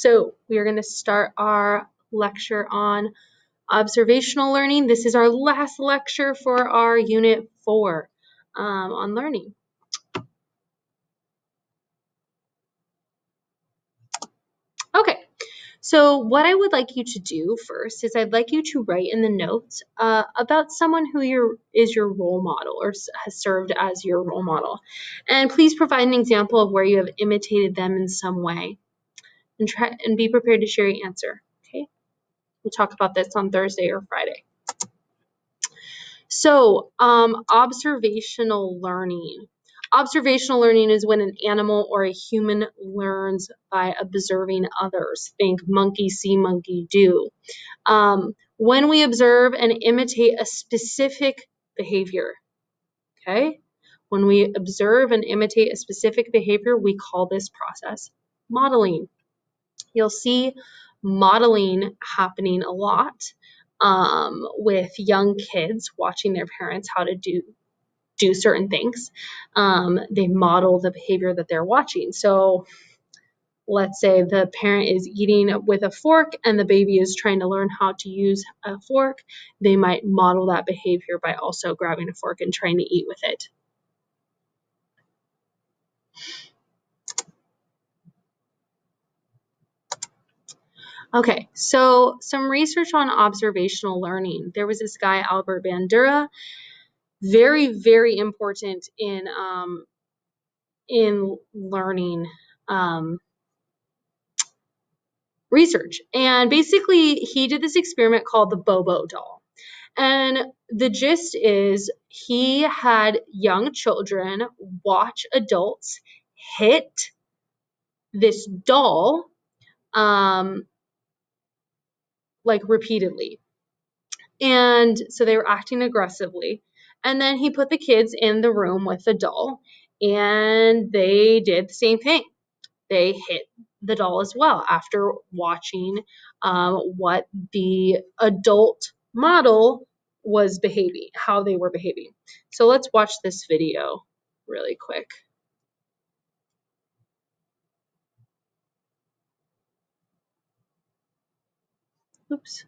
So we are going to start our lecture on observational learning. This is our last lecture for our Unit 4 on learning. Okay, so what I would like you to do first is I'd like you to write in the notes about someone who is your role model or has served as your role model. And please provide an example of where you have imitated them in some way. And be prepared to share your answer, okay? We'll talk about this on Thursday or Friday. So, observational learning. Observational learning is when an animal or a human learns by observing others. Think monkey see, monkey do. When we observe and imitate a specific behavior, okay? When we observe and imitate a specific behavior, we call this process modeling. You'll see modeling happening a lot with young kids watching their parents how to do certain things. They model the behavior that they're watching. So let's say the parent is eating with a fork and the baby is trying to learn how to use a fork. They might model that behavior by also grabbing a fork and trying to eat with it. Okay, so some research on observational learning. There was this guy, Albert Bandura, very, very important in learning research. And basically, he did this experiment called the Bobo doll. And the gist is he had young children watch adults hit this doll like repeatedly. And so they were acting aggressively. And then he put the kids in the room with the doll and they did the same thing. They hit the doll as well after watching what the adult model was behaving, how they were behaving. So let's watch this video really quick. Oops.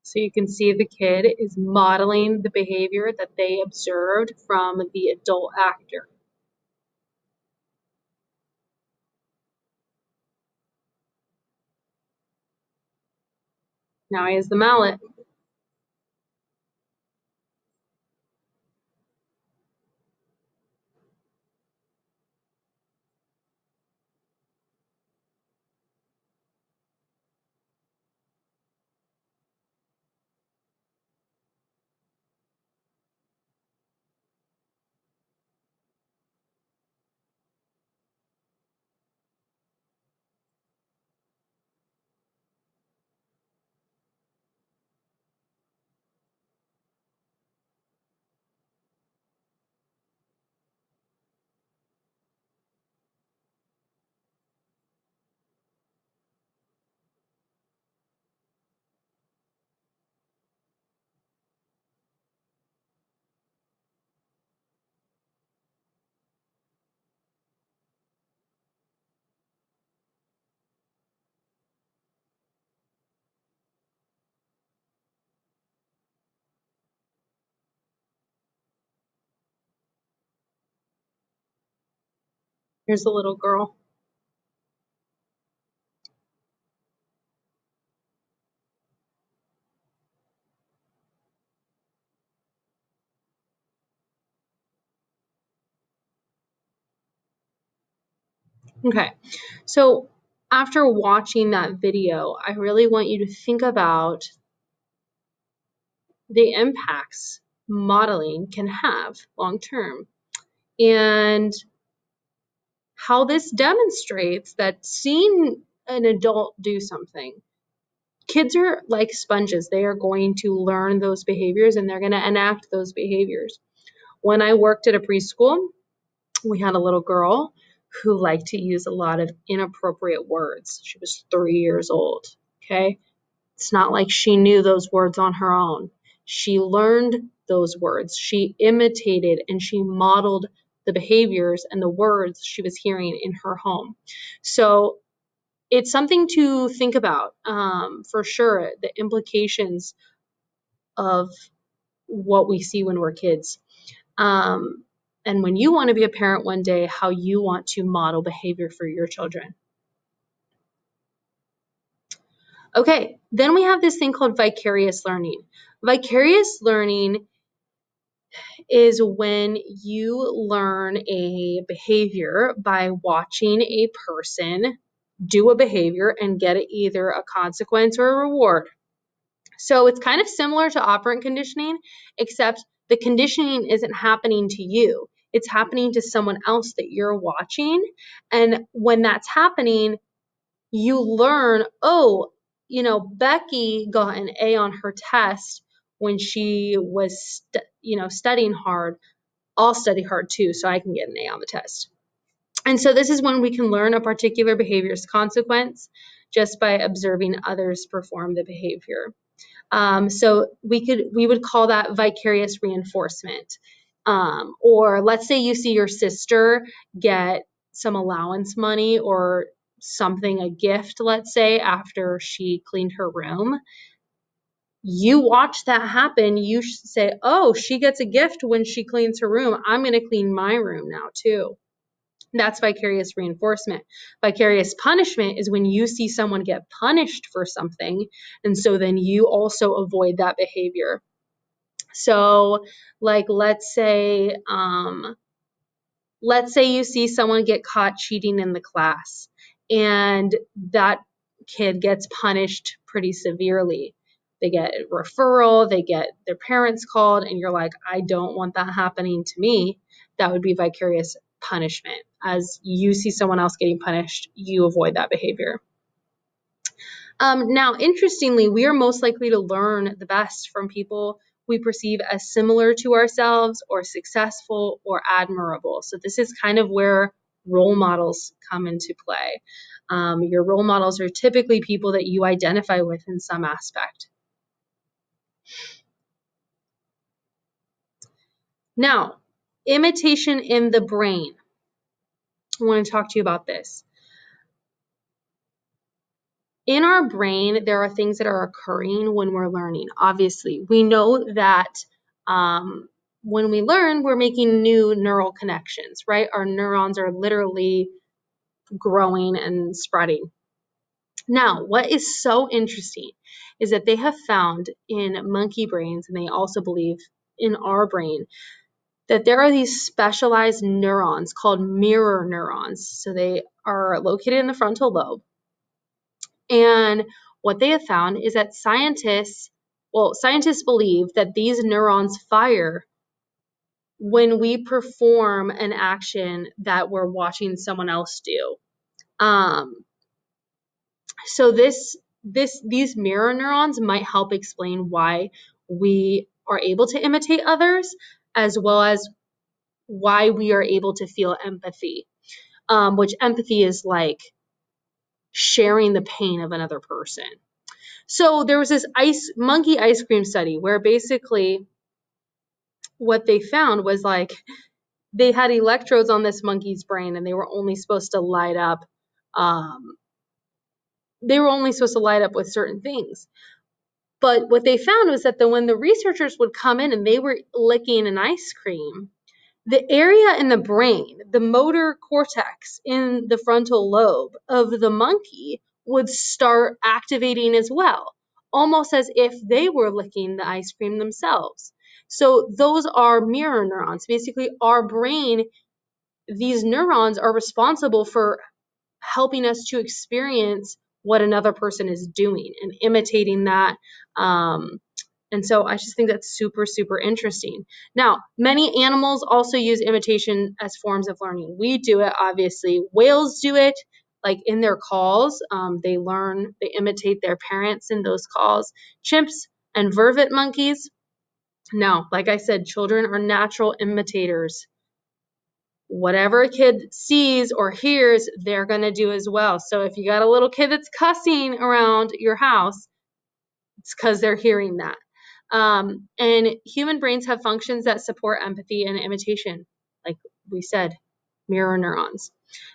So you can see the kid is modeling the behavior that they observed from the adult actor. Now he has the mallet. Here's the little girl. Okay, so after watching that video, I really want you to think about the impacts modeling can have long term and how this demonstrates that seeing an adult do something, kids are like sponges. They are going to learn those behaviors and they're going to enact those behaviors. When I worked at a preschool, we had a little girl who liked to use a lot of inappropriate words. She was 3 years old. Okay. It's not like she knew those words on her own. She learned those words. She imitated and she modeled the behaviors and the words she was hearing in her home. So it's something to think about, for sure, the implications of what we see when we're kids. And when you want to be a parent one day, how you want to model behavior for your children. Okay, then we have this thing called vicarious learning. Vicarious learning is when you learn a behavior by watching a person do a behavior and get either a consequence or a reward. So it's kind of similar to operant conditioning, except the conditioning isn't happening to you. It's happening to someone else that you're watching. And when that's happening, you learn, oh, Becky got an A on her test when she was, studying hard. I'll study hard too, so I can get an A on the test. And so this is when we can learn a particular behavior's consequence just by observing others perform the behavior. So we would call that vicarious reinforcement. Or let's say you see your sister get some allowance money or something, a gift, let's say, after she cleaned her room. You watch that happen, you should say, oh, she gets a gift when she cleans her room. I'm going to clean my room now too. That's vicarious reinforcement. Vicarious punishment is when you see someone get punished for something, and so then you also avoid that behavior. So, like, let's say you see someone get caught cheating in the class, and that kid gets punished pretty severely. They get a referral, they get their parents called, and you're like, I don't want that happening to me. That would be vicarious punishment. As you see someone else getting punished, you avoid that behavior. Now, interestingly, we are most likely to learn the best from people we perceive as similar to ourselves or successful or admirable. So this is kind of where role models come into play. Your role models are typically people that you identify with in some aspect. Now, imitation in the brain. I want to talk to you about this. In our brain, there are things that are occurring when we're learning. Obviously, we know that when we learn, we're making new neural connections, right? Our neurons are literally growing and spreading. Now, what is so interesting is that they have found in monkey brains, and they also believe in our brain, that there are these specialized neurons called mirror neurons. So they are located in the frontal lobe. And what they have found is that scientists believe that these neurons fire when we perform an action that we're watching someone else do. So these mirror neurons might help explain why we are able to imitate others, as well as why we are able to feel empathy, which empathy is like sharing the pain of another person. So there was this monkey ice cream study where basically what they found was like they had electrodes on this monkey's brain, and they were only supposed to light up. They were only supposed to light up with certain things. But what they found was that when the researchers would come in and they were licking an ice cream, the area in the brain, the motor cortex in the frontal lobe of the monkey would start activating as well, almost as if they were licking the ice cream themselves. So those are mirror neurons. Basically, our brain, these neurons are responsible for helping us to experience what another person is doing and imitating that. And so I just think that's super, super interesting. Now, many animals also use imitation as forms of learning. We do it, obviously. Whales do it, like in their calls. They learn, they imitate their parents in those calls. Chimps and vervet monkeys. Now, like I said, children are natural imitators. Whatever a kid sees or hears, they're going to do as well. So if you got a little kid that's cussing around your house, it's because they're hearing that. And human brains have functions that support empathy and imitation, like we said, mirror neurons.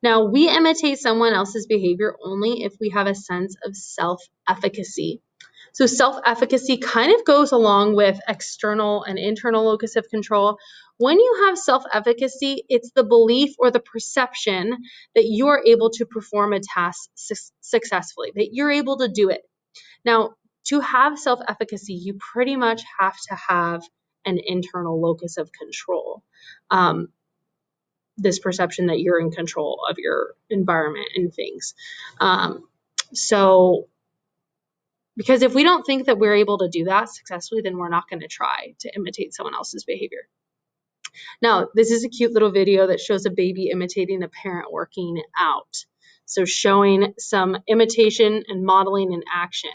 Now, we imitate someone else's behavior only if we have a sense of self-efficacy. So self-efficacy kind of goes along with external and internal locus of control. When you have self-efficacy, it's the belief or the perception that you're able to perform a task successfully, that you're able to do it. Now, to have self-efficacy, you pretty much have to have an internal locus of control. This perception that you're in control of your environment and things. So because if we don't think that we're able to do that successfully, then we're not going to try to imitate someone else's behavior. Now, this is a cute little video that shows a baby imitating a parent working out. So showing some imitation and modeling in action.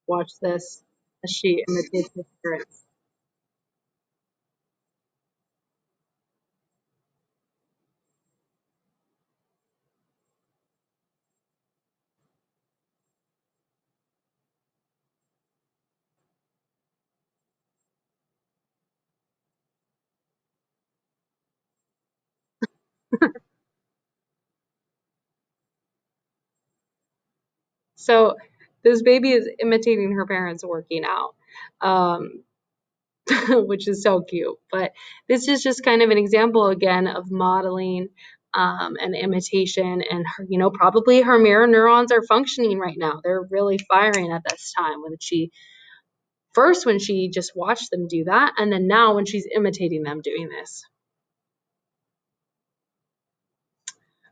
Watch this as she imitates her parents. So this baby is imitating her parents working out, um, which is so cute. But this is just kind of an example again of modeling and imitation. And her, probably her mirror neurons are functioning right now. They're really firing at this time when she just watched them do that, and then now when she's imitating them doing this.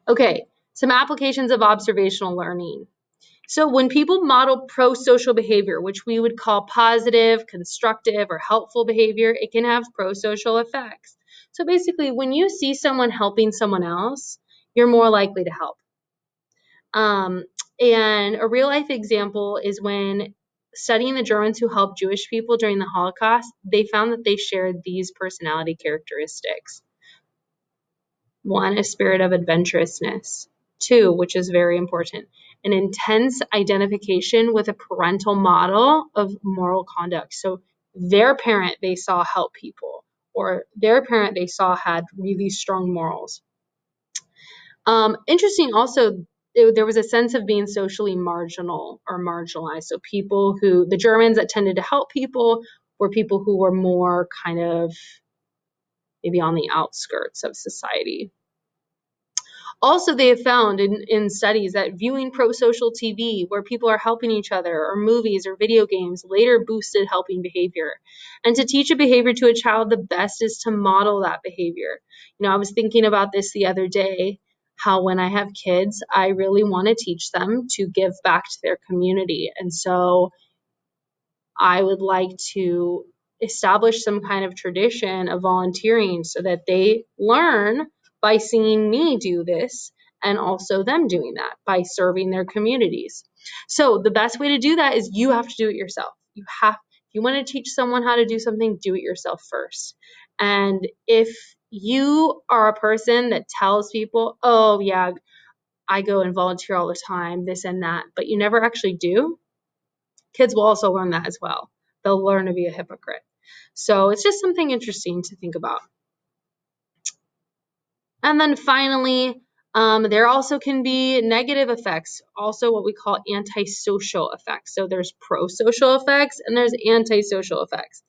Okay, some applications of observational learning. So when people model pro-social behavior, which we would call positive, constructive, or helpful behavior, it can have pro-social effects. So basically, when you see someone helping someone else, you're more likely to help. And a real-life example is when studying the Germans who helped Jewish people during the Holocaust, they found that they shared these personality characteristics. One, a spirit of adventurousness. Two, which is very important, an intense identification with a parental model of moral conduct. So their parent they saw help people, or their parent they saw had really strong morals. Interesting also, there was a sense of being socially marginal or marginalized. So the Germans that tended to help people were people who were more kind of maybe on the outskirts of society. Also, they have found in studies that viewing pro-social TV, where people are helping each other, or movies or video games, later boosted helping behavior. And to teach a behavior to a child, the best is to model that behavior. I was thinking about this the other day, how when I have kids, I really want to teach them to give back to their community. And so I would like to establish some kind of tradition of volunteering so that they learn by seeing me do this and also them doing that by serving their communities. So the best way to do that is you have to do it yourself. If you want to teach someone how to do something, do it yourself first. And if you are a person that tells people, oh yeah, I go and volunteer all the time, this and that, but you never actually do, kids will also learn that as well. They'll learn to be a hypocrite. So it's just something interesting to think about. And then finally, there also can be negative effects, also what we call antisocial effects. So there's pro-social effects and there's antisocial effects.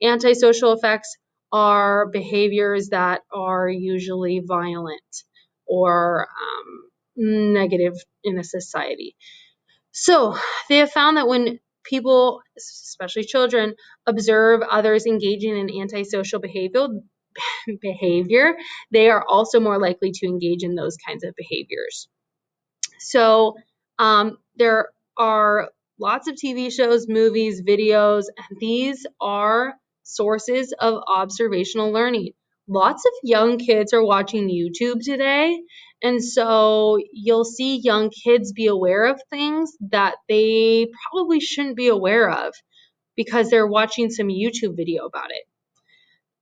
Antisocial effects are behaviors that are usually violent or negative in a society. So they have found that when people, especially children, observe others engaging in antisocial behavior, they are also more likely to engage in those kinds of behaviors. So there are lots of TV shows, movies, videos, and these are sources of observational learning. Lots of young kids are watching YouTube today, and so you'll see young kids be aware of things that they probably shouldn't be aware of because they're watching some YouTube video about it.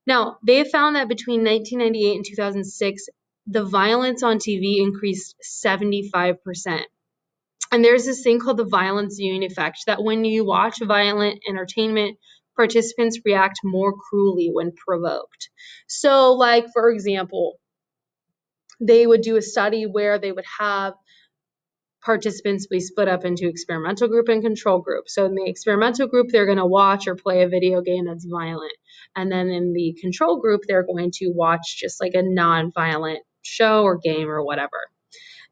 Now, they have found that between 1998 and 2006, the violence on TV increased 75%. And there's this thing called the violence viewing effect, that when you watch violent entertainment, participants react more cruelly when provoked. So, like, for example, they would do a study where they would have participants be split up into experimental group and control group. So in the experimental group, they're going to watch or play a video game that's violent. And then in the control group, they're going to watch just like a non-violent show or game or whatever.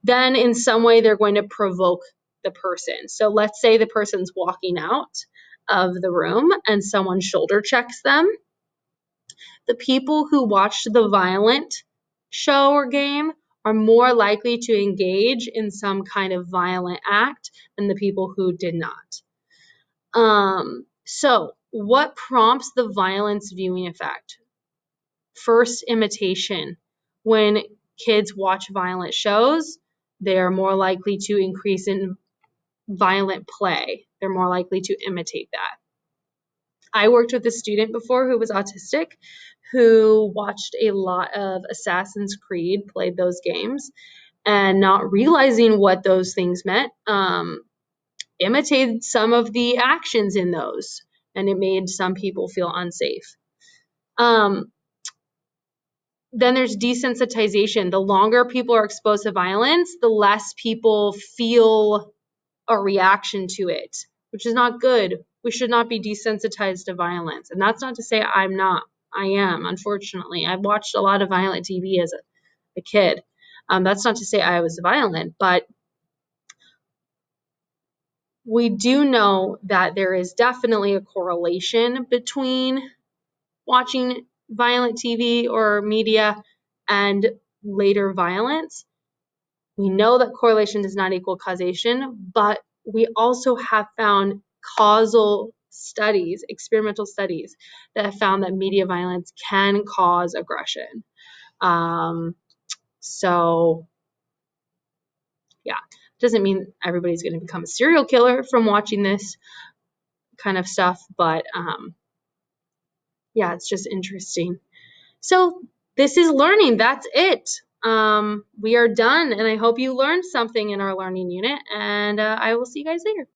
Then in some way, they're going to provoke the person. So let's say the person's walking out of the room and someone shoulder checks them. The people who watched the violent show or game are more likely to engage in some kind of violent act than the people who did not. So what prompts the violence viewing effect? First, imitation. When kids watch violent shows, they are more likely to increase in violent play. They're more likely to imitate that. I worked with a student before who was autistic, who watched a lot of Assassin's Creed, played those games, and not realizing what those things meant, imitated some of the actions in those, and it made some people feel unsafe. Then there's desensitization. The longer people are exposed to violence, the less people feel a reaction to it, which is not good. We should not be desensitized to violence. And that's not to say I'm not. I am, unfortunately. I've watched a lot of violent TV as a kid. That's not to say I was violent, but we do know that there is definitely a correlation between watching violent TV or media and later violence. We know that correlation does not equal causation, but we also have found causal studies, experimental studies, that have found that media violence can cause aggression. So, yeah, doesn't mean everybody's going to become a serial killer from watching this kind of stuff, but yeah, it's just interesting. So this is learning. That's it. We are done, and I hope you learned something in our learning unit, and I will see you guys later.